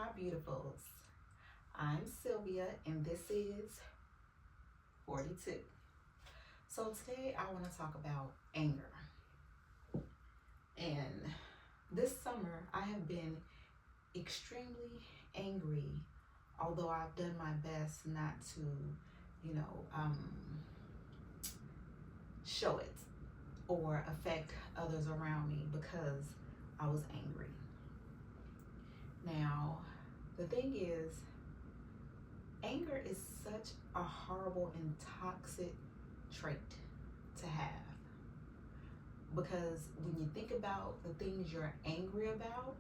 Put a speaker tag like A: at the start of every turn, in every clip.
A: my beautifuls. I'm Sylvia, and this is 42. So, today I want to talk about anger. And this summer, I have been extremely angry, although I've done my best not to, you know, um, show it or affect others around me because I was angry. Now, the thing is, anger is such a horrible and toxic trait to have because when you think about the things you're angry about,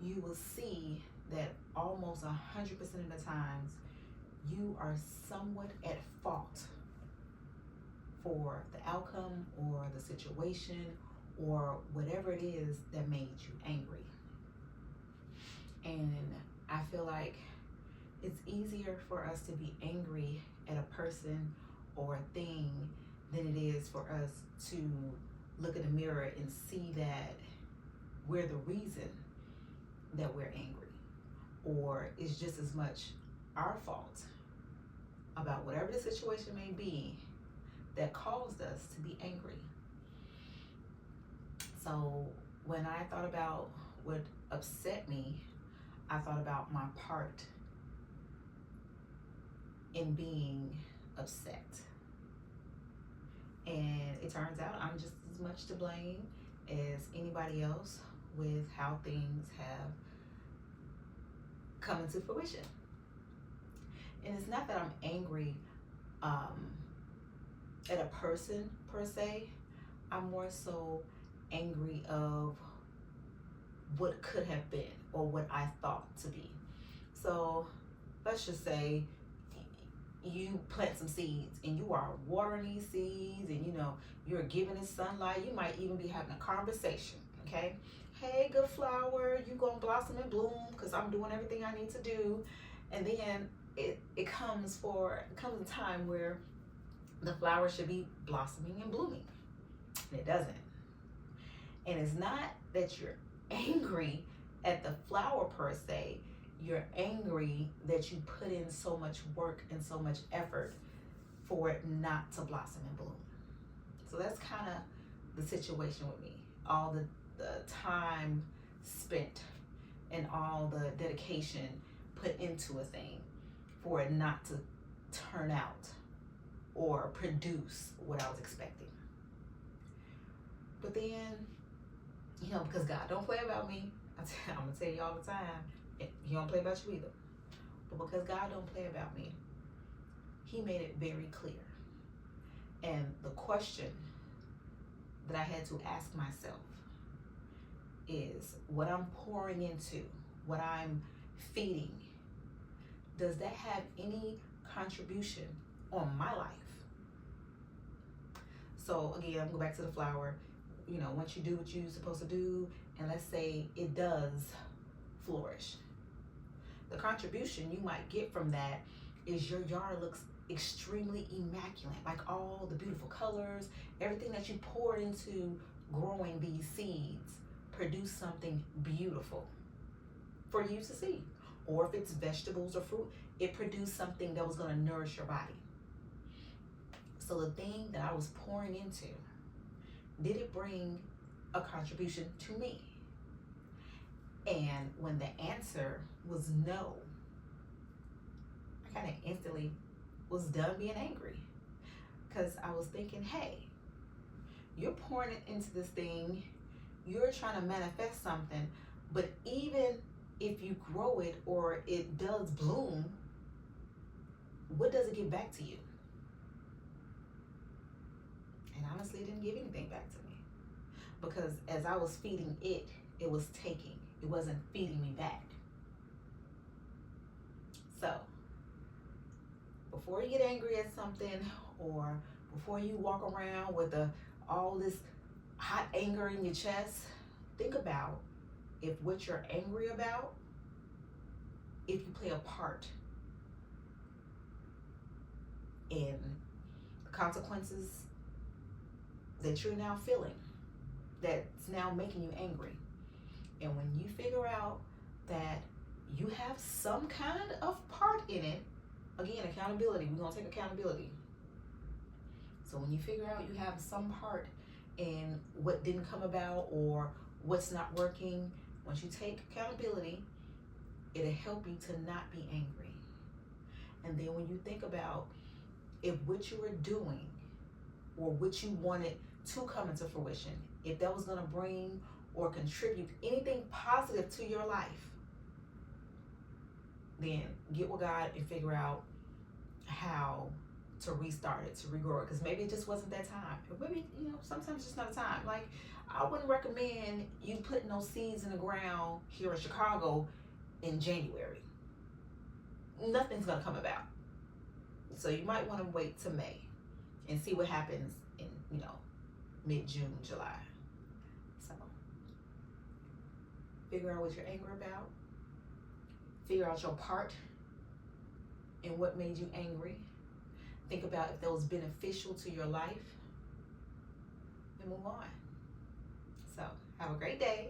A: you will see that almost 100% of the times you are somewhat at fault for the outcome or the situation or whatever it is that made you angry. And I feel like it's easier for us to be angry at a person or a thing than it is for us to look in the mirror and see that we're the reason that we're angry, or it's just as much our fault about whatever the situation may be that caused us to be angry. So when I thought about what upset me, I thought about my part in being upset. And it turns out I'm just as much to blame as anybody else with how things have come into fruition. And it's not that I'm angry at a person per se. I'm more so angry of what could have been or what I thought to be. So let's just say you plant some seeds and you are watering these seeds and you're giving it sunlight. You might even be having a conversation, okay? Hey, good flower, you gonna blossom and bloom because I'm doing everything I need to do. And then it comes a time where the flower should be blossoming and blooming, and it doesn't. And it's not that you're angry at the flower per se. You're angry that you put in so much work and so much effort for it not to blossom and bloom. So that's kind of the situation with me. All the time spent and all the dedication put into a thing for it not to turn out or produce what I was expecting. But then, because God don't play about me, I'm going to tell you all the time, He don't play about you either. But because God don't play about me, He made it very clear. And the question that I had to ask myself is, what I'm pouring into, what I'm feeding, does that have any contribution on my life? So again, I'm going back to the flower. Once you do what you're supposed to do, and let's say it does flourish, the contribution you might get from that is your yard looks extremely immaculate, like all the beautiful colors, everything that you poured into growing these seeds produce something beautiful for you to see. Or if it's vegetables or fruit, it produced something that was going to nourish your body. So the thing that I was pouring into, did it bring a contribution to me? And when the answer was no, I kind of instantly was done being angry, because I was thinking, hey, you're pouring it into this thing, you're trying to manifest something, but even if you grow it or it does bloom, what does it give back to you? And honestly, it didn't give anything back to me, because as I was feeding it, it was taking. It wasn't feeding me back. So, before you get angry at something, or before you walk around with all this hot anger in your chest, think about if what you're angry about, if you play a part in the consequences that you're now feeling, that's now making you angry. And when you figure out that you have some kind of part in it. Again, accountability. We're going to take accountability. So when you figure out you have some part in what didn't come about or what's not working, once you take accountability, it'll help you to not be angry. And then when you think about if what you were doing or what you wanted to come into fruition, if that was going to bring or contribute anything positive to your life, then get with God and figure out how to restart it, to regrow it. Because maybe it just wasn't that time. Or maybe, sometimes it's just not a time. Like, I wouldn't recommend you putting those seeds in the ground here in Chicago in January. Nothing's going to come about. So you might want to wait till May and see what happens in, mid-June, July. So figure out what you're angry about. Figure out your part in what made you angry. Think about if that was beneficial to your life and move on. So have a great day.